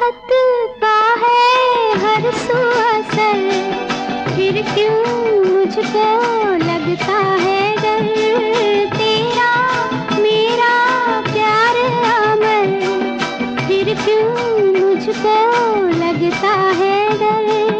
चाहत का है हर सू असर, फिर क्यों मुझको लगता है डर। तेरा मेरा प्यार अमर, फिर क्यों मुझको लगता है डर।